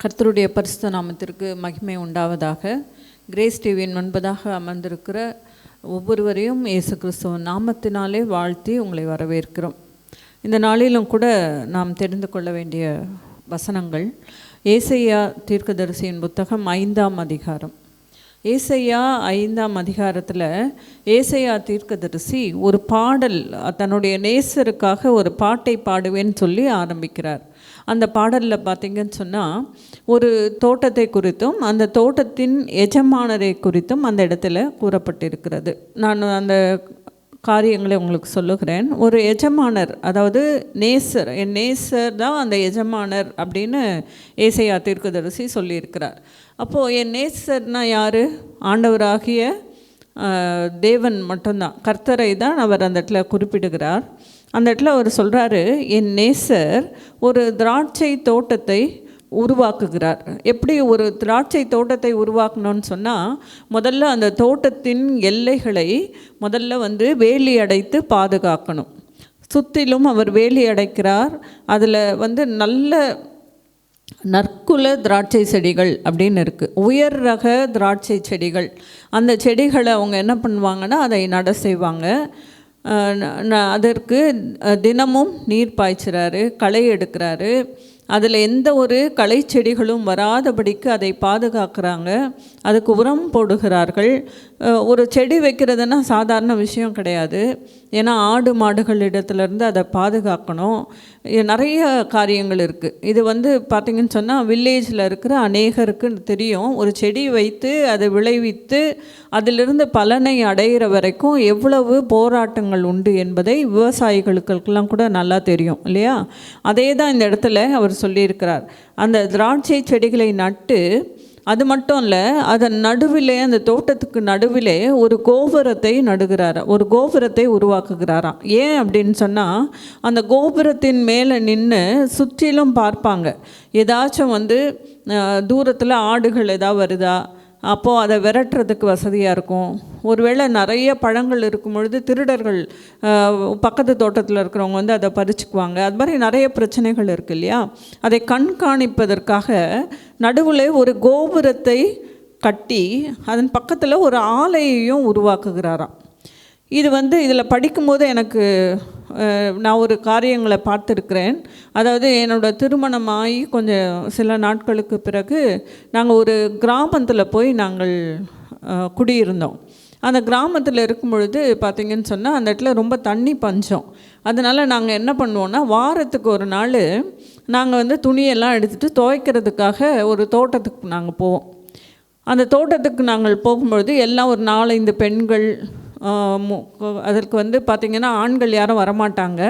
கர்த்தருடைய பரிசுத்த நாமத்திற்கு மகிமை உண்டாவதாக. கிரேஸ் டிவியின் முன்பதாக அமர்ந்திருக்கிற ஒவ்வொருவரையும் இயேசு கிறிஸ்துவின் நாமத்தினாலே வாழ்த்தி உங்களை வரவேற்கிறோம். இந்த நாளிலும் கூட நாம் தெரிந்து கொள்ள வேண்டிய வசனங்கள் ஏசாயா தீர்க்கதரிசியின் புத்தகம் 5ஆம் அதிகாரம். ஏசாயா 5ஆம் அதிகாரத்தில் ஏசாயா தீர்க்கதரிசி ஒரு பாடல், தன்னுடைய நேசருக்காக ஒரு பாட்டை பாடுவேன்னு சொல்லி ஆரம்பிக்கிறார். அந்த பாடலில் பார்த்திங்கன்னு சொன்னால் ஒரு தோட்டத்தை குறித்தும் அந்த தோட்டத்தின் எஜமானரை குறித்தும் அந்த இடத்துல கூறப்பட்டிருக்கிறது. நான் அந்த காரியங்களை உங்களுக்கு சொல்லுகிறேன். ஒரு எஜமானர், அதாவது நேசர், என் நேசர் தான் அந்த எஜமானர் அப்படின்னு ஏசாயா தீர்க்கதரிசி சொல்லியிருக்கிறார். அப்போது என் நேசர்னால் யார்? ஆண்டவராகிய தேவன் மட்டும்தான், கர்த்தரை தான் அவர் அந்த இடத்துல குறிப்பிடுகிறார். அந்த இடத்துல அவர் சொல்கிறாரு, என் நேசர் ஒரு திராட்சை தோட்டத்தை உருவாக்குகிறார். எப்படி ஒரு திராட்சை தோட்டத்தை உருவாக்கணும்னு சொன்னால், முதல்ல அந்த தோட்டத்தின் எல்லைகளை முதல்ல வேலி அடைத்து பாதுகாக்கணும். சுற்றிலும் அவர் வேலி அடைக்கிறார். அதில் நல்ல நற்குல திராட்சை செடிகள் அப்படின்னு இருக்குது, உயர் ரக திராட்சை செடிகள். அந்த செடிகளை அவங்க என்ன பண்ணுவாங்கன்னா அதை நட செய்வாங்க. அதற்கு தினமும் நீர் பாய்ச்சுறாரு, களை எடுக்கிறாரு. அதில் எந்த ஒரு களை செடிகளும் வராதபடிக்கு அதை பாதுகாக்கிறாங்க. அதுக்கு உரம் போடுகிறார்கள். ஒரு செடி வைக்கிறதுனா சாதாரண விஷயம் கிடையாது. ஏன்னா ஆடு மாடுகள் இடத்துலேருந்து அதை பாதுகாக்கணும். நிறைய காரியங்கள் இருக்குது. இது பார்த்திங்கன்னு சொன்னால் வில்லேஜில் இருக்கிற அநேகருக்கு தெரியும். ஒரு செடி வைத்து அதை விளைவித்து அதிலிருந்து பலனை அடைகிற வரைக்கும் எவ்வளவு போராட்டங்கள் உண்டு என்பதை விவசாயிகளுக்கெல்லாம் கூட நல்லா தெரியும் இல்லையா? அதே தான் இந்த இடத்துல அவர் சொல்லியிருக்கிறார். அந்த திராட்சை செடிகளை நட்டு, அது மட்டும் இல்லை, அதன் நடுவிலே, அந்த தோட்டத்துக்கு நடுவிலே ஒரு கோபுரத்தை நடுகிறார், ஒரு கோபுரத்தை உருவாக்குகிறாராம். ஏன் அப்படின்னு சொன்னால், அந்த கோபுரத்தின் மேலே நின்று சுற்றிலும் பார்ப்பாங்க. ஏதாச்சும் தூரத்தில் ஆடுகள் ஏதாவது வருதா, அப்போது அதை விரட்டுறதுக்கு வசதியாக இருக்கும். ஒருவேளை நிறைய பழங்கள் இருக்கும் பொழுது திருடர்கள் பக்கத்து தோட்டத்தில் இருக்கிறவங்க அதை பறிச்சுக்குவாங்க. அது மாதிரி நிறைய பிரச்சனைகள் இருக்குது இல்லையா? அதை கண்காணிப்பதற்காக நடுவில் ஒரு கோபுரத்தை கட்டி அதன் பக்கத்தில் ஒரு ஆலையையும் உருவாக்குகிறாராம். இது இதில் படிக்கும்போது எனக்கு நான் ஒரு காரியங்களை பார்த்துருக்கிறேன். அதாவது என்னோடய திருமணமாகி கொஞ்சம் சில நாட்களுக்கு பிறகு நாங்கள் ஒரு கிராமத்தில் போய் நாங்கள் குடியிருந்தோம். அந்த கிராமத்தில் இருக்கும் பொழுது பார்த்திங்கன்னு சொன்னால் அந்த இடத்துல ரொம்ப தண்ணி பஞ்சம். அதனால் நாங்கள் என்ன பண்ணுவோன்னா, வாரத்துக்கு ஒரு நாள் நாங்கள் துணியெல்லாம் எடுத்துகிட்டு துவைக்கிறதுக்காக ஒரு தோட்டத்துக்கு நாங்கள் போவோம். அந்த தோட்டத்துக்கு நாங்கள் போகும்பொழுது எல்லாம் ஒரு 4-5 பெண்கள், அதற்கு பார்த்திங்கன்னா ஆண்கள் யாரும் வரமாட்டாங்க.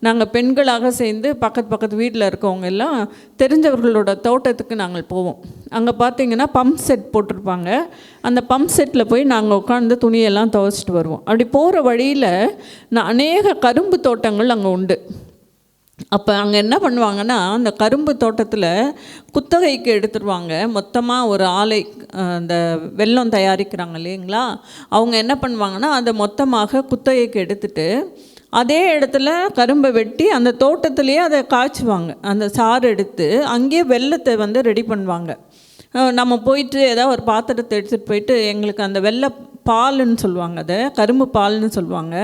நாங்கள் பெண்களாக சேர்ந்து பக்கத்து வீட்டில் இருக்கவங்க எல்லாம் தெரிஞ்சவர்களோட தோட்டத்துக்கு நாங்கள் போவோம். அங்கே பார்த்திங்கன்னா பம்ப் செட் போட்டிருப்பாங்க. அந்த பம்ப் செட்டில் போய் நாங்கள் உட்காந்து துணியெல்லாம் துவைச்சிட்டு வருவோம். அப்படி போகிற வழியில் அநேக கரும்பு தோட்டங்கள் அங்கே உண்டு. அப்போ அங்கே என்ன பண்ணுவாங்கன்னா, அந்த கரும்பு தோட்டத்தில் குத்தகைக்கு எடுத்துருவாங்க. மொத்தமாக ஒரு ஆலை, அந்த வெல்லம் தயாரிக்கிறாங்க இல்லைங்களா, அவங்க என்ன பண்ணுவாங்கன்னா அதை மொத்தமாக குத்தகைக்கு எடுத்துட்டு அதே இடத்துல கரும்பை வெட்டி அந்த தோட்டத்துலேயே அதை காய்ச்சுவாங்க. அந்த சாறு எடுத்து அங்கேயே வெல்லத்தை ரெடி பண்ணுவாங்க. நம்ம போயிட்டு ஏதாவது ஒரு பாத்திரத்தை எடுத்துகிட்டு போயிட்டு, எங்களுக்கு அந்த வெள்ளை பால்னு சொல்லுவாங்க, அதை கரும்பு பால்னு சொல்லுவாங்க,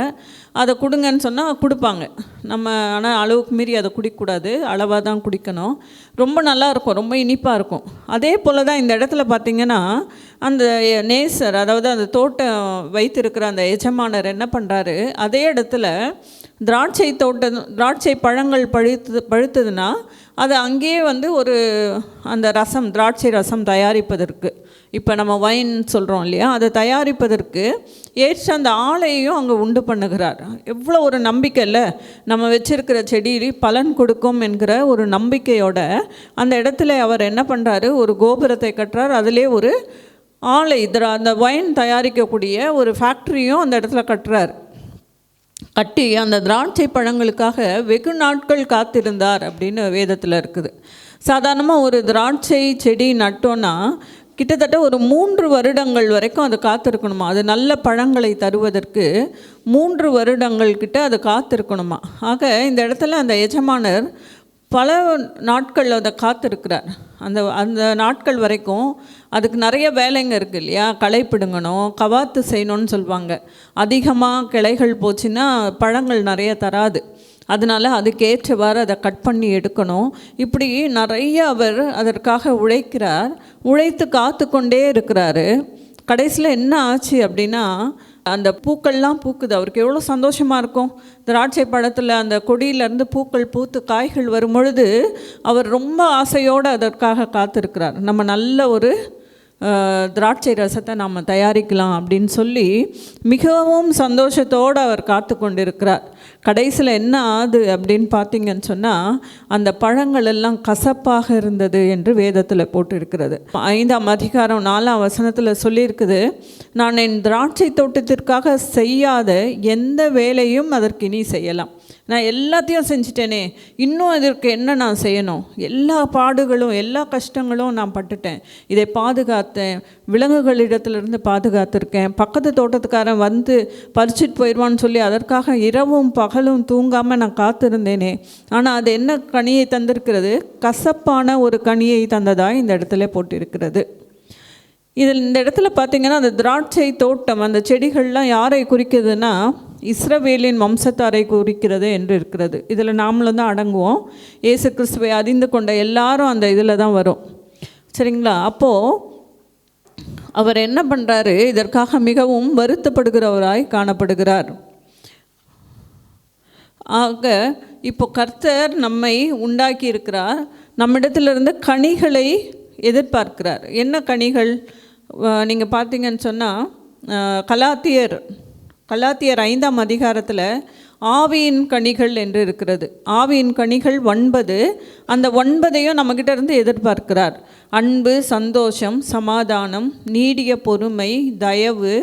அதை கொடுங்கன்னு சொன்னால் கொடுப்பாங்க. நம்ம ஆனால் அளவுக்கு மீறி அதை குடிக்கக்கூடாது, அளவாக தான் குடிக்கணும். ரொம்ப நல்லாயிருக்கும், ரொம்ப இனிப்பாக இருக்கும். அதே போல் தான் இந்த இடத்துல பார்த்திங்கன்னா அந்த நேசர், அதாவது அந்த தோட்டம் வைத்திருக்கிற அந்த எஜமானர் என்ன பண்ணுறாரு, அதே இடத்துல திராட்சை பழங்கள் பழுத்ததுன்னா அது அங்கேயே ஒரு அந்த ரசம், திராட்சை ரசம் தயாரிப்பதற்கு, இப்போ நம்ம வைன் சொல்கிறோம் இல்லையா, அதை தயாரிப்பதற்கு ஏற்ற அந்த ஆலையையும் அங்கே உண்டு பண்ணுகிறார். எவ்வளோ ஒரு நம்பிக்கை இல்லை, நம்ம வச்சிருக்கிற செடி பலன் கொடுக்கும் என்கிற ஒரு நம்பிக்கையோட அந்த இடத்துல அவர் என்ன பண்ணுறாரு, ஒரு கோபுரத்தை கட்டுறார். அதிலே ஒரு ஆலை, அந்த வைன் தயாரிக்கக்கூடிய ஒரு ஃபேக்ட்ரியும் அந்த இடத்துல கட்டி அந்த திராட்சை பழங்களுக்காக வெகு நாட்கள் காத்திருந்தார் அப்படின்னு வேதத்தில் இருக்குது. சாதாரணமாக ஒரு திராட்சை செடி நட்டோன்னா கிட்டத்தட்ட ஒரு 3 வருடங்கள் வரைக்கும் அது காத்திருக்கணுமா. அது நல்ல பழங்களை தருவதற்கு 3 வருடங்கள் கிட்ட அது காத்திருக்கணுமா. ஆக இந்த இடத்துல அந்த எஜமானர் பல நாட்கள் அதை காத்திருக்கிறார். அந்த அந்த நாட்கள் வரைக்கும் அதுக்கு நிறைய வேலைங்க இருக்குது இல்லையா. களை பிடுங்கணும், கவாத்து செய்யணும்னு சொல்லுவாங்க. அதிகமாக கிளைகள் போச்சுன்னா பழங்கள் நிறைய தராது. அதனால் அதுக்கேற்றவாறு அதை கட் பண்ணி எடுக்கணும். இப்படி நிறைய அவர் அதற்காக உழைக்கிறார். உழைத்து காத்து கொண்டே இருக்கிறாரு. கடைசியில் என்ன ஆச்சு அப்படின்னா, அந்த பூக்கள்லாம் பூக்குது. அவருக்கு எவ்வளோ சந்தோஷமாக இருக்கும். திராட்சை பழத்தில் அந்த கொடியிலேருந்து பூக்கள் பூத்து காய்கள் வரும் பொழுது அவர் ரொம்ப ஆசையோடு அதற்காக காத்திருக்கிறார். நம்ம நல்ல ஒரு திராட்சை ரசத்தை நாம் தயாரிக்கலாம் அப்படின்னு சொல்லி மிகவும் சந்தோஷத்தோடு அவர் காத்து கொண்டிருக்கிறார். கடைசியில் என்ன ஆகுது அப்படின்னு பார்த்தீங்கன்னு சொன்னால், அந்த பழங்கள் எல்லாம் கசப்பாக இருந்தது என்று வேதத்தில் போட்டிருக்கிறது. 5ஆம் அதிகாரம் 4ஆம் வசனத்தில் சொல்லியிருக்குது, நான் என் திராட்சை தோட்டத்திற்காக செய்யாத எந்த வேலையும் அதற்கு இனி செய்யலாம். நான் எல்லாத்தையும் செஞ்சிட்டேனே, இன்னும் இதற்கு என்ன நான் செய்யணும்? எல்லா பாடுகளும் எல்லா கஷ்டங்களும் நான் பட்டுட்டேன். இதை பாதுகாத்தேன், விலங்குகளிடத்துலேருந்து பாதுகாத்திருக்கேன். பக்கத்து தோட்டத்துக்காரன் வந்து பறிச்சிட்டு போயிடுவான்னு சொல்லி அதற்காக இரவும் பகலும் தூங்காமல் நான் காத்திருந்தேனே. ஆனால் அது என்ன கனியை தந்திருக்கிறது? கசப்பான ஒரு கனியை தந்ததாக இந்த இடத்துல போட்டிருக்கிறது. இந்த இடத்துல பார்த்திங்கன்னா, அந்த திராட்சை தோட்டம், அந்த செடிகள்லாம் யாரை குறிக்கிறதுனா இஸ்ரவேலின் வம்சத்தாரை குறிக்கிறது என்று இருக்கிறது. இதில் நாமளும் தான் அடங்குவோம். இயேசு கிறிஸ்துவை அறிந்து கொண்ட எல்லாரும் அந்த இதில் தான் வரும். சரிங்களா? அப்போது அவர் என்ன பண்ணுறாரு? இதற்காக மிகவும் வருத்தப்படுகிறவராய் காணப்படுகிறார். ஆக இப்போ கர்த்தர் நம்மை உண்டாக்கி இருக்கிறார். நம்மிடத்திலிருந்து கனிகளை எதிர்பார்க்கிறார். என்ன கனிகள்? நீங்கள் பார்த்தீங்கன்னு சொன்னால், கலாத்தியர் 5ஆம் அதிகாரத்தில் ஆவியின் கனிகள் என்று இருக்கிறது. ஆவியின் கனிகள் 9. அந்த 9ஐயும் நம்மக்கிட்ட இருந்து எதிர்பார்க்கிறார். அன்பு, சந்தோஷம், சமாதானம், நீடிய பொறுமை, தயவு,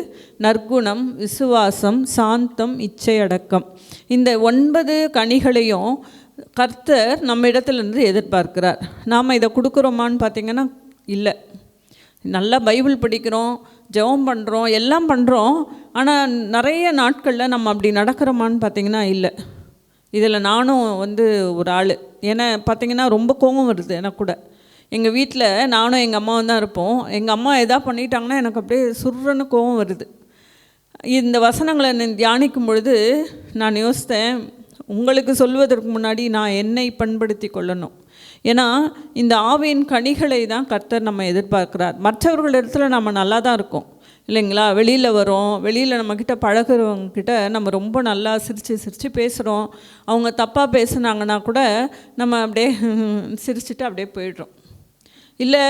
நற்குணம், விசுவாசம், சாந்தம், இச்சையடக்கம். இந்த 9 கனிகளையும் கர்த்தர் நம்ம இடத்துலேருந்து எதிர்பார்க்கிறார். நாம் இதை கொடுக்குறோமான்னு பார்த்திங்கன்னா இல்லை. நல்லா பைபிள் படிக்கிறோம், ஜெபம் பண்ணுறோம், எல்லாம் பண்ணுறோம். ஆனால் நிறைய நாட்களில் நம்ம அப்படி நடக்கிறோமான்னு பார்த்திங்கன்னா இல்லை. இதில் நானும் ஒரு ஆள். ஏன்னா பார்த்திங்கன்னா ரொம்ப கோபம் வருது எனக்கு கூட. எங்கள் வீட்டில் நானும் எங்கள் அம்மாவும் தான் இருப்போம். எங்கள் அம்மா எதாவது பண்ணிட்டாங்கன்னா எனக்கு அப்படியே சுர்றன்னு கோபம் வருது. இந்த வசனங்களை தியானிக்கும் பொழுது நான் யோசித்தேன், உங்களுக்கு சொல்வதற்கு முன்னாடி நான் என்னை பண்படுத்தி கொள்ளணும். ஏன்னா இந்த ஆவியின் கனிகளை தான் கர்த்தர் நம்ம எதிர்பார்க்கிறார். மற்றவர்களிடத்துல நம்ம நல்லா தான் இருக்கோம் இல்லைங்களா? வெளியில் வரோம், வெளியில் நம்மக்கிட்ட பழகிறவங்கக்கிட்ட நம்ம ரொம்ப நல்லா சிரித்து பேசுகிறோம். அவங்க தப்பாக பேசுனாங்கன்னா கூட நம்ம அப்படியே சிரிச்சுட்டு அப்படியே போய்ட்றோம். இல்லை,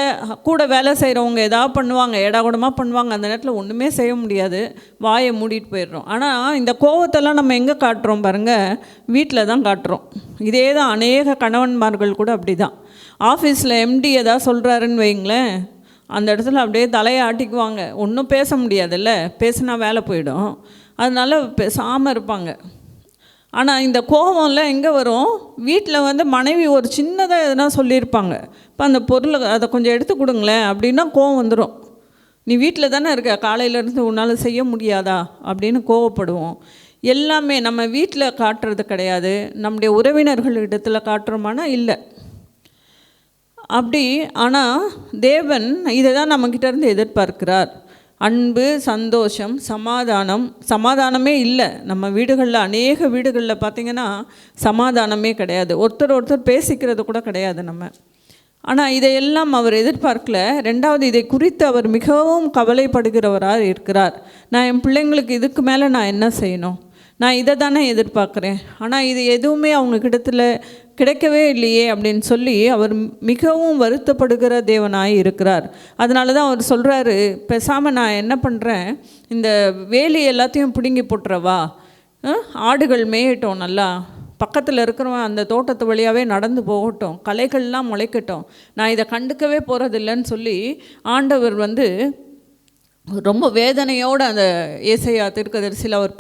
கூட வேலை செய்கிறவங்க எதாவது பண்ணுவாங்க, ஏடாகூடமாக பண்ணுவாங்க. அந்த நேரத்தில் ஒன்றுமே செய்ய முடியாது, வாயை மூடிட்டு போயிடுறோம். ஆனால் இந்த கோவத்தெல்லாம் நம்ம எங்கே காட்டுறோம் பாருங்கள்? வீட்டில் தான் காட்டுறோம். இதே தான் அநேக கணவன்மார்கள் கூட அப்படி தான். ஆஃபீஸில் எம்டி எதாவது சொல்கிறாருன்னு வைங்களேன், அந்த இடத்துல அப்படியே தலையை ஆட்டிக்குவாங்க. ஒன்றும் பேச முடியாதுல்ல, பேசினா வேலை போயிடும். அதனால் பேசாமல் இருப்பாங்க. ஆனால் இந்த கோபம்லாம் எங்கே வரும்? வீட்டில் மனைவி ஒரு சின்னதாக எதுனா சொல்லியிருப்பாங்க, இப்போ அந்த பொருளை அதை கொஞ்சம் எடுத்து கொடுங்களேன் அப்படின்னா கோவம் வந்துடும். நீ வீட்டில் தானே இருக்க, காலையிலேருந்து உன்னால் செய்ய முடியாதா அப்படின்னு கோவப்படுவோம். எல்லாமே நம்ம வீட்டில் காட்டுறது கிடையாது, நம்முடைய உறவினர்களிடத்தில் காட்டுறோமானா இல்லை அப்படி. ஆனால் தேவன் இதை தான் நம்மக்கிட்டேருந்து எதிர்பார்க்கிறார். அன்பு, சந்தோஷம், சமாதானமே இல்லை. நம்ம வீடுகளில், அநேக வீடுகளில் பார்த்திங்கன்னா சமாதானமே கிடையாது. ஒருத்தர் பேசிக்கிறது கூட கிடையாது நம்ம. ஆனால் இதையெல்லாம் அவர் எதிர்பார்க்கல. ரெண்டாவது, இதை குறித்து அவர் மிகவும் கவலைப்படுகிறவராக இருக்கிறார். நான் என் பிள்ளைங்களுக்கு இதுக்கு மேலே நான் என்ன செய்யணும்? நான் இதை தானே எதிர்பார்க்குறேன், ஆனால் இது எதுவுமே அவங்க கிடைக்கவே இல்லையே அப்படின்னு சொல்லி அவர் மிகவும் வருத்தப்படுகிற தேவனாய் இருக்கிறார். அதனால தான் அவர் சொல்கிறாரு, பேசாமல் நான் என்ன பண்ணுறேன், இந்த வேலி எல்லாத்தையும் பிடுங்கி போட்டுறவா, ஆடுகள் மேயட்டும், நல்லா பக்கத்தில் இருக்கிறவன் அந்த தோட்டத்து வழியாகவே நடந்து போகட்டும், களைகள்லாம் முளைக்கட்டும், நான் இதை கண்டுக்கவே போகிறதில்லைன்னு சொல்லி ஆண்டவர் ரொம்ப வேதனையோடு அந்த ஏசாயா தீர்க்கதரிசியில் அவர்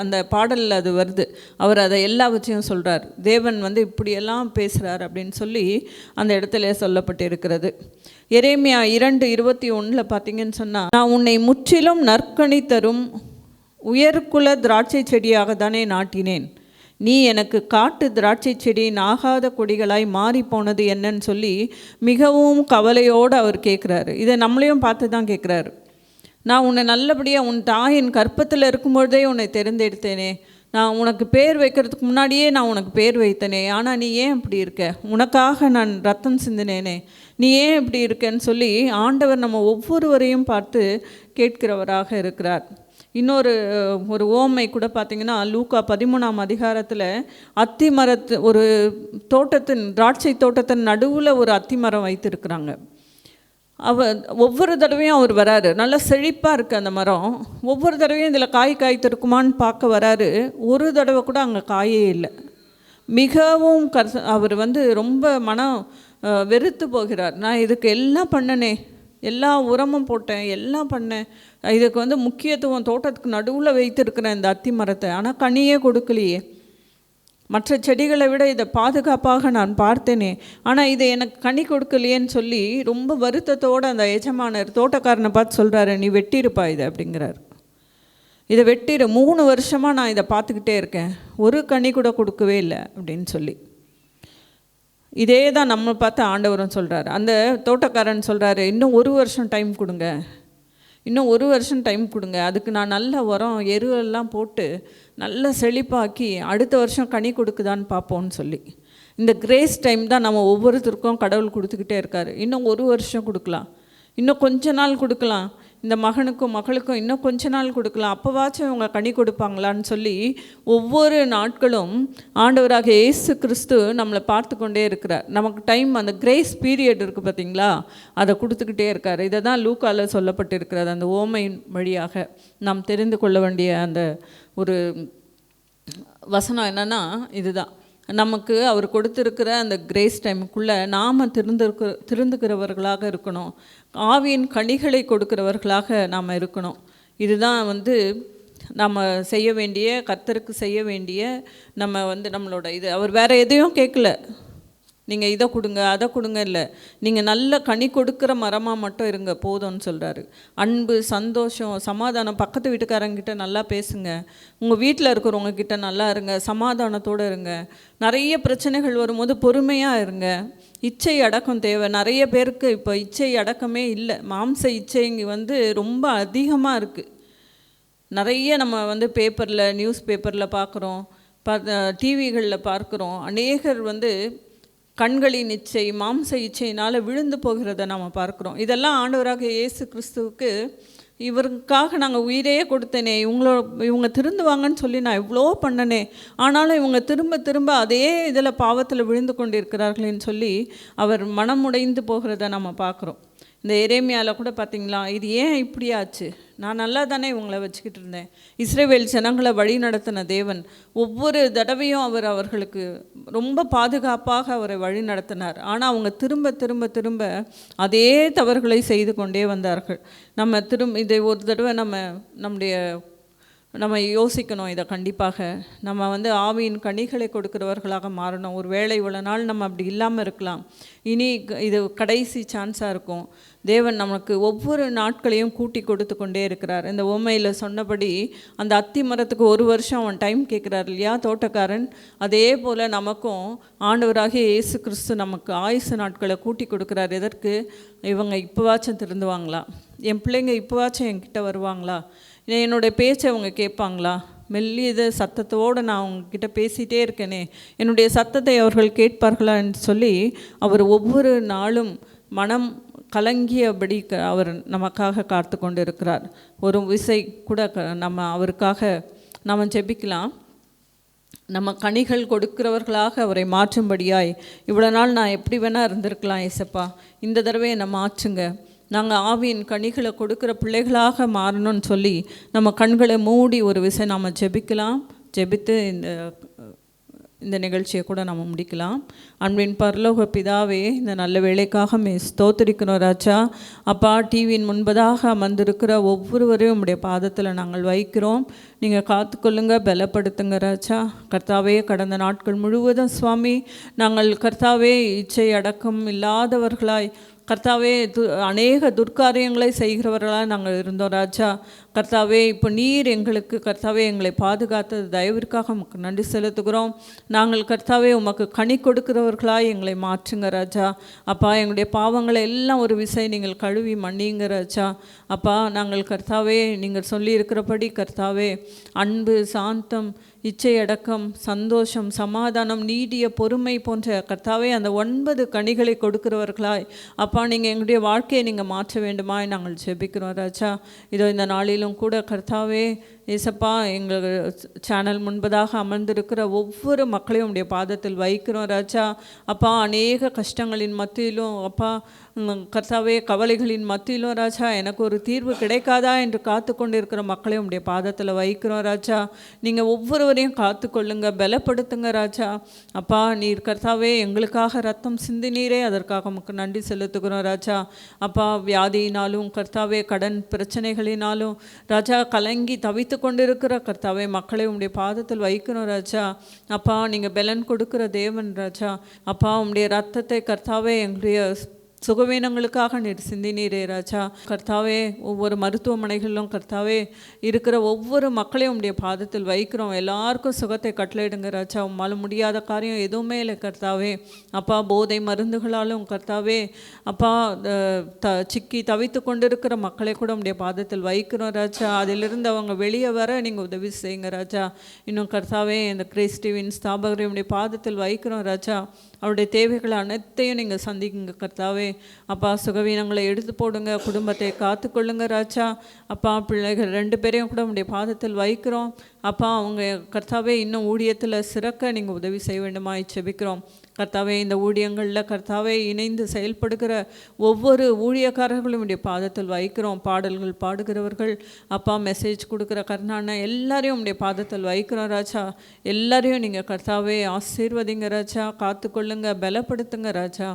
அந்த பாடலில் அது வருது. அவர் அதை எல்லாவற்றையும் சொல்கிறார். தேவன் இப்படியெல்லாம் பேசுகிறார் அப்படின்னு சொல்லி அந்த இடத்துல சொல்லப்பட்டு இருக்கிறது. எரேமியா 2:21 பார்த்தீங்கன்னு சொன்னால், நான் உன்னை முற்றிலும் நற்கனி தரும் உயர்குல திராட்சை செடியாக தானே நாட்டினேன், நீ எனக்கு காட்டு திராட்சை செடியின் ஆகாத கொடிகளாய் மாறி போனது என்னன்னு சொல்லி மிகவும் கவலையோடு அவர் கேட்குறாரு. இதை நம்மளையும் பார்த்து தான் கேட்குறாரு. நான் உன்னை நல்லபடியாக உன் தாயின் கற்பத்தில் இருக்கும்பொழுதே உன்னை தெரிந்தெடுத்தேனே, நான் உனக்கு பேர் வைக்கிறதுக்கு முன்னாடியே நான் உனக்கு பேர் வைத்தனே, ஆனால் நீ ஏன் இப்படி இருக்க? உனக்காக நான் ரத்தம் சிந்தினேனே, நீ ஏன் இப்படி இருக்கேன்னு சொல்லி ஆண்டவர் நம்ம ஒவ்வொருவரையும் பார்த்து கேட்கிறவராக இருக்கிறார். இன்னொரு ஓமை கூட பார்த்திங்கன்னா, லூக்கா 13ஆம் அதிகாரத்தில் அத்தி மரத்து ஒரு தோட்டத்தின் திராட்சை தோட்டத்தின் நடுவில் ஒரு அத்தி மரம் வைத்திருக்கிறாங்க. ஒவ்வொரு தடவையும் அவர் வராரு, நல்லா செழிப்பாக இருக்குது அந்த மரம். ஒவ்வொரு தடவையும் இதில் காய் காய்த்திருக்குமான்னு பார்க்க வராரு. ஒரு தடவை கூட அங்கே காயே இல்லை. மிகவும் அவர் ரொம்ப மனம் வெறுத்து போகிறார். நான் இதுக்கு எல்லாம் பண்ணனே, எல்லா உரமும் போட்டேன், எல்லாம் பண்ணேன், இதுக்கு முக்கியத்துவம் தோட்டத்துக்கு நடுவில் வைத்திருக்கிறேன் இந்த அத்தி மரத்தை, ஆனால் கனியே கொடுக்கலையே, மற்ற செடிகளை விட இதை பாதுகாப்பாக நான் பார்த்தேனே, ஆனால் இதை எனக்கு கனி கொடுக்கலையேன்னு சொல்லி ரொம்ப வருத்தத்தோடு அந்த எஜமானர் தோட்டக்காரனை பார்த்து சொல்கிறாரு, நீ வெட்டியிருப்பா இதை அப்படிங்கிறார். இதை வெட்டிடு, 3 வருஷமாக நான் இதை பார்த்துக்கிட்டே இருக்கேன், ஒரு கனி கூட கொடுக்கவே இல்லை அப்படின்னு சொல்லி. இதே தான் நம்ம பார்த்து ஆண்டவரும் சொல்கிறாரு. அந்த தோட்டக்காரன் சொல்கிறாரு, இன்னும் 1 வருஷம் டைம் கொடுங்க, இன்னும் 1 வருஷம் டைம் கொடுங்க, அதுக்கு நான் நல்ல உரம் எருவெல்லாம் போட்டு நல்ல செழிப்பாக்கி அடுத்த வருஷம் கனி கொடுக்குதான்னு பார்ப்போன்னு சொல்லி. இந்த கிரேஸ் டைம் தான் நம்ம ஒவ்வொருத்தருக்கும் கடவுள் கொடுத்துக்கிட்டே இருக்கார். இன்னும் 1 வருஷம் கொடுக்கலாம், இன்னும் கொஞ்ச நாள் கொடுக்கலாம், இந்த மகனுக்கும் மகளுக்கும் இன்னும் கொஞ்ச நாள் கொடுக்கலாம், அப்போவாச்சும் இவங்க கனி கொடுப்பாங்களான்னு சொல்லி ஒவ்வொரு நாட்களும் ஆண்டவராக இயேசு கிறிஸ்து நம்மளை பார்த்து கொண்டே இருக்கிறார். நமக்கு டைம், அந்த கிரேஸ் பீரியட் இருக்குது பார்த்திங்களா, அதை கொடுத்துக்கிட்டே இருக்கார். இதை தான் லூக்காவில் சொல்லப்பட்டிருக்கிறது. அந்த ஓமையின் வழியாக நாம் தெரிந்து கொள்ள வேண்டிய அந்த ஒரு வசனம் என்னென்னா இதுதான். நமக்கு அவர் கொடுத்துருக்கிற அந்த கிரேஸ் டைமுக்குள்ளே நாம் திருந்துக்கிறவர்களாக இருக்கணும், ஆவியின் கனிகளை கொடுக்கிறவர்களாக நாம் இருக்கணும். இதுதான் நம்ம செய்ய வேண்டிய, கர்த்தருக்கு செய்ய வேண்டிய நம்ம நம்மளோட இது. அவர் வேறு எதையும் கேட்கல, நீங்கள் இதை கொடுங்க அதை கொடுங்க இல்லை, நீங்கள் நல்ல கனி கொடுக்குற மரமாக மட்டும் இருங்க போதும்னு சொல்கிறாரு. அன்பு, சந்தோஷம், சமாதானம், பக்கத்து வீட்டுக்காரங்கிட்ட நல்லா பேசுங்க, உங்கள் வீட்டில் இருக்கிறவங்கக்கிட்ட நல்லா இருங்க, சமாதானத்தோடு இருங்க. நிறைய பிரச்சனைகள் வரும்போது பொறுமையாக இருங்க. இச்சை அடக்கம் தேவை. நிறைய பேருக்கு இப்போ இச்சை அடக்கமே இல்லை. மாம்ச இச்சை இங்கே ரொம்ப அதிகமாக இருக்குது. நிறைய நம்ம பேப்பரில், நியூஸ் பேப்பரில் பார்க்குறோம், டிவிகளில் பார்க்குறோம். அநேகர் கண்களின் இச்சை, மாம்ச இச்சையினால் விழுந்து போகிறத நாம் பார்க்குறோம். இதெல்லாம் ஆண்டவராக இயேசு கிறிஸ்துவுக்கு, இவருக்காக நாங்கள் உயிரையே கொடுத்தேனே, இவங்க திருந்துவாங்கன்னு சொல்லி நான் எவ்வளோ பண்ணனே, ஆனாலும் இவங்க திரும்ப திரும்ப அதே இதில் பாவத்தில் விழுந்து கொண்டிருக்கிறார்களேன்னு சொல்லி அவர் மனமுடைந்து போகிறத நம்ம பார்க்குறோம். இந்த எரேமியாவில் கூட பார்த்திங்களா, இது ஏன் இப்படி ஆச்சு, நான் நல்லா தானே இவங்களை வச்சுக்கிட்டு இருந்தேன். இஸ்ரவேல் ஜனங்களை வழி நடத்தின தேவன் ஒவ்வொரு தடவையும் அவர்களுக்கு ரொம்ப பாதுகாப்பாக அவரை வழி நடத்தினார். ஆனால் அவங்க திரும்ப திரும்ப திரும்ப அதே தவறுகளை செய்து கொண்டே வந்தார்கள். நம்ம இதை ஒரு தடவை நம்ம யோசிக்கணும். இதை கண்டிப்பாக நம்ம ஆவியின் கனிகளை கொடுக்கிறவர்களாக மாறணும். ஒரு வேளை இவ்வளோ நாள் நம்ம அப்படி இல்லாமல் இருக்கலாம், இனி இது கடைசி சான்ஸாக இருக்கும். தேவன் நமக்கு ஒவ்வொரு நாட்களையும் கூட்டி கொடுத்து கொண்டே இருக்கிறார். இந்த உவமையில் சொன்னபடி அந்த அத்தி மரத்துக்கு 1 வருஷம் அவன் டைம் கேட்குறார் இல்லையா தோட்டக்காரன், அதே போல் நமக்கும் ஆண்டவராகிய இயேசு கிறிஸ்து நமக்கு ஆயுசு நாட்களை கூட்டி கொடுக்குறார். எதற்கு? இவங்க இப்போவாச்சும் திருந்துவாங்களா, என் பிள்ளைங்க இப்போவாச்சும் என்கிட்ட வருவாங்களா, என்னுடைய பேச்சை அவங்க கேட்பாங்களா, மெல்லியத சத்தத்தோடு நான் அவங்கக்கிட்ட பேசிகிட்டே இருக்கேனே, என்னுடைய சத்தத்தை அவர்கள் கேட்பார்களான்னு சொல்லி அவர் ஒவ்வொரு நாளும் மனம் கலங்கியபடி அவர் நமக்காக காத்து கொண்டு இருக்கிறார். ஒரு விசை கூட நம்ம அவருக்காக நம்ம ஜெபிக்கலாம். நம்ம கனிகள் கொடுக்கிறவர்களாக அவரை மாற்றும்படியாய், இவ்வளோ நாள் நான் எப்படி வேணால் இருந்திருக்கலாம் ஏசப்பா, இந்த தடவை என்னை மாற்றுங்க, நாங்கள் ஆவியின் கனிகளை கொடுக்குற பிள்ளைகளாக மாறணும்னு சொல்லி நம்ம கண்களை மூடி ஒரு விசை நாம் ஜெபிக்கலாம். ஜெபித்து இந்த நிகழ்ச்சியை கூட நம்ம முடிக்கலாம். அன்பின் பரலோக பிதாவே, இந்த நல்ல வேலைக்காக ஸ்தோத்திரிக்கணும் ராஜா. அப்பா, டிவியின் முன்பதாக அமர்ந்திருக்கிற ஒவ்வொருவரையும் உம்முடைய பாதத்தில் நாங்கள் வைக்கிறோம். நீங்கள் காத்துக்கொள்ளுங்க, பலப்படுத்துங்க ராஜா. கர்த்தாவே, கடந்த நாட்கள் முழுவதும் சுவாமி நாங்கள் கர்த்தாவே இச்சை அடக்கம் இல்லாதவர்களாய் கர்த்தாவே அநேக துர்க்காரியங்களை செய்கிறவர்களாக நாங்கள் இருந்தோம் ராஜா. கர்த்தாவே இப்போ நீர் எங்களுக்கு கர்த்தாவே எங்களை பாதுகாத்தது தயவிற்காக உமக்கு நன்றி செலுத்துகிறோம். நாங்கள் கர்த்தாவே உமக்கு கனி கொடுக்கிறவர்களாக எங்களை மாற்றுங்க ராஜா. அப்பா எங்களுடைய பாவங்களை எல்லாம் ஒரு விசை நீங்கள் கழுவி மன்னிங்க ராஜா. அப்பா நாங்கள் கர்த்தாவே நீங்கள் சொல்லியிருக்கிறபடி கர்த்தாவே அன்பு, சாந்தம், இச்சையடக்கம், சந்தோஷம், சமாதானம், நீடிய பொறுமை போன்ற கர்த்தாவே அந்த 9 கனிகளை கொடுக்கிறவர்களாய் அப்பா நீங்கள் எங்களுடைய வாழ்க்கையை நீங்கள் மாற்ற வேண்டுமாய் நாங்கள் ஜெபிக்கிறோம் ராஜா. இதோ இந்த நாளிலும் கூட கர்த்தாவே ஏசப்பா எங்கள் சேனல் முன்பதாக அமர்ந்திருக்கிற ஒவ்வொரு மக்களையும் உடைய பாதத்தில் வைக்கிறோம் ராஜா. அப்பா அநேக கஷ்டங்களின் மத்தியிலும் அப்பா கர்த்தாவே கவலைகளின் மத்தியிலும் ராஜா எனக்கு ஒரு தீர்வு கிடைக்காதா என்று காத்து கொண்டு இருக்கிற மக்களையும் உடைய பாதத்தில் வைக்கிறோம் ராஜா. நீங்கள் ஒவ்வொருவரையும் காத்து கொள்ளுங்க, பலப்படுத்துங்க ராஜா. அப்பா நீர் கர்த்தாவே எங்களுக்காக ரத்தம் சிந்தினீரே, அதற்காக உமக்கு நன்றி செலுத்துகிறோம் ராஜா. அப்பா வியாதியினாலும் கர்த்தாவே கடன் பிரச்சனைகளினாலும் ராஜா கலங்கி தவித்து கொண்டிருக்கிற கர்த்தாவே மக்களை உம்முடைய பாதத்தில் வைக்கணும் ராஜா. அப்பா நீங்கள் பலன் கொடுக்கிற தேவன் ராஜா. அப்பா உம்முடைய ரத்தத்தை கர்த்தாவே எங்களுடைய சுகவீனங்களுக்காக நீர் சிந்தினீரே ராஜா. கர்த்தாவே ஒவ்வொரு மருத்துவமனைகளிலும் கர்த்தாவே இருக்கிற ஒவ்வொரு மக்களையும் உடைய பாதத்தில் வைக்கிறோம். எல்லாருக்கும் சுகத்தை கட்டளையிடுங்க ராஜா. உம்மால் முடியாத காரியம் எதுவுமே இல்லை கர்த்தாவே. அப்பா போதை மருந்துகளாலும் கர்த்தாவே அப்பா சிக்கி தவித்து கொண்டிருக்கிற மக்களை கூட உடைய பாதத்தில் வைக்கிறோம் ராஜா. அதிலிருந்து அவங்க வெளியே வர நீங்கள் உதவி செய்யுங்க ராஜா. இன்னும் கர்த்தாவே இந்த கிரேஸ் டிவியின் ஸ்தாபகரை உடைய பாதத்தில் வைக்கிறோம் ராஜா. அவருடைய தேவைகளை அனைத்தையும் நீங்கள் சந்திக்குங்க கர்த்தாவே. அப்பா சுகவீனங்களை எடுத்து போடுங்க, குடும்பத்தை காத்து கொள்ளுங்க ராஜா. அப்பா பிள்ளைகள் 2 பேரையும் கூட உடைய பாதத்தில் வைக்கிறோம். அப்பா அவங்க கர்த்தாவே இன்னும் ஊழியத்தில் சிறக்க நீங்கள் உதவி செய்ய வேண்டுமா ஜெபிக்கிறோம் கர்த்தாவே. இந்த ஊழியங்களில் கர்த்தாவே இணைந்து செயல்படுகிற ஒவ்வொரு ஊழியக்காரர்களும் உடைய பாதத்தில் வைக்கிறோம். பாடல்கள் பாடுகிறவர்கள் அப்பா மெசேஜ் கொடுக்குற கர்ணான எல்லாரையும் உடைய பாதத்தில் வைக்கிறோம் ராஜா. எல்லாரையும் நீங்கள் கர்த்தாவே ஆசீர்வதிங்க ராஜா. காத்துக்கொள்ளுங்க, பலப்படுத்துங்க ராஜா.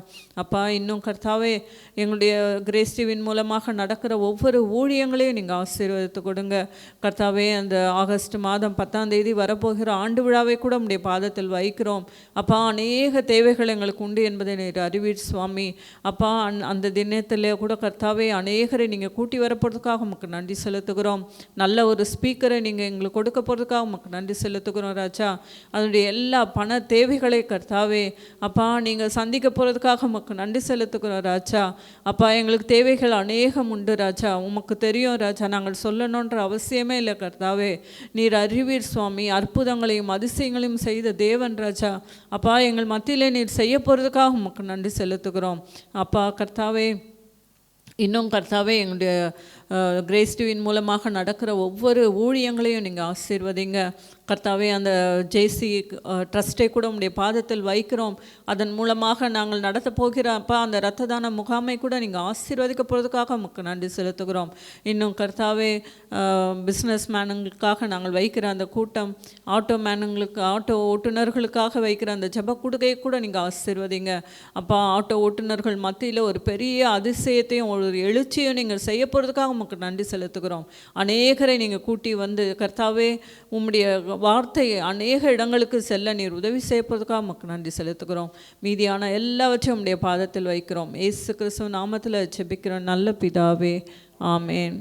அப்பா இன்னும் கர்த்தாவே எங்களுடைய கிரேஸ் டிவியின் மூலமாக நடக்கிற ஒவ்வொரு ஊழியங்களையும் நீங்கள் ஆசீர்வதித்து கொடுங்க கர்த்தாவே. அந்த ஆகஸ்ட் மாதம் 10ஆம் தேதி வரப்போகிற ஆண்டு விழாவை கூட உடைய பாதத்தில் வைக்கிறோம். அப்பா அநேக தேவைகள் எங்களுக்கு உண்டு என்பதை நீர் அறிவீர் சுவாமி. அப்பா அந்த தினத்தில் கூட கர்த்தாவே அநேகரை நீங்கள் கூட்டி வரப்போறதுக்காக உமக்கு நன்றி செலுத்துகிறோம். நல்ல ஒரு ஸ்பீக்கரை நீங்கள் எங்களுக்கு கொடுக்க போகிறதுக்காக உமக்கு நன்றி செலுத்துகிறோம் ராஜா. அதனுடைய எல்லா பண தேவைகளை கர்த்தாவே அப்பா நீங்கள் சந்திக்க போகிறதுக்காக உமக்கு நன்றி செலுத்துகிறோம் ராஜா. அப்பா எங்களுக்கு தேவைகள் அநேகம் உண்டு ராஜா. உமக்கு தெரியும் ராஜா, நாங்கள் சொல்லணுன்ற அவசியமே இல்லை கர்த்தாவே. நீர் அறிவீர் சுவாமி. அற்புதங்களையும் அதிசயங்களையும் செய்த தேவன் ராஜா. அப்பா எங்கள் மத்தியில் நீர் செய்ய போகிறதுக்காக உமக்கு நன்றி செலுத்துகிறோம் அப்பா கர்த்தாவே. இன்னும் கர்த்தாவே எங்களுடைய கிரேஸ் டிவியின் மூலமாக நடக்கிற ஒவ்வொரு ஊழியங்களையும் நீங்கள் ஆசீர்வதிங்க கர்த்தாவே. அந்த ஜேசி ட்ரஸ்ட்டை கூட உடைய பாதத்தில் வைக்கிறோம். அதன் மூலமாக நாங்கள் நடத்த போகிற அப்பா அந்த இரத்த தான முகாமை கூட நீங்கள் ஆசீர்வதிக்க போகிறதுக்காக நமக்கு நன்றி செலுத்துகிறோம். இன்னும் கர்த்தாவே பிஸ்னஸ் மேனுங்களுக்காக நாங்கள் வைக்கிற அந்த கூட்டம், ஆட்டோ ஓட்டுநர்களுக்காக வைக்கிற அந்த ஜப கொடுகையை கூட நீங்கள் ஆசீர்வதிங்க அப்பா. ஆட்டோ ஓட்டுநர்கள் மத்தியில் ஒரு பெரிய அதிசயத்தையும் ஒரு எழுச்சியும் நீங்கள் செய்ய போகிறதுக்காக உமக்கு நன்றி செலுத்துகிறோம். அநேகரை நீங்கள் கூட்டி வந்து கர்த்தாவே உம்முடைய வார்த்தை அநேக இடங்களுக்கு செல்ல நீர் உதவி செய்யப்படுறதுக்காக உமக்கு நன்றி செலுத்துகிறோம். மீதியான எல்லாவற்றையும் உம்முடைய பாதத்தில் வைக்கிறோம். இயேசு கிறிஸ்துவின் நாமத்தில் ஜெபிக்கிறோம் நல்ல பிதாவே, ஆமேன்.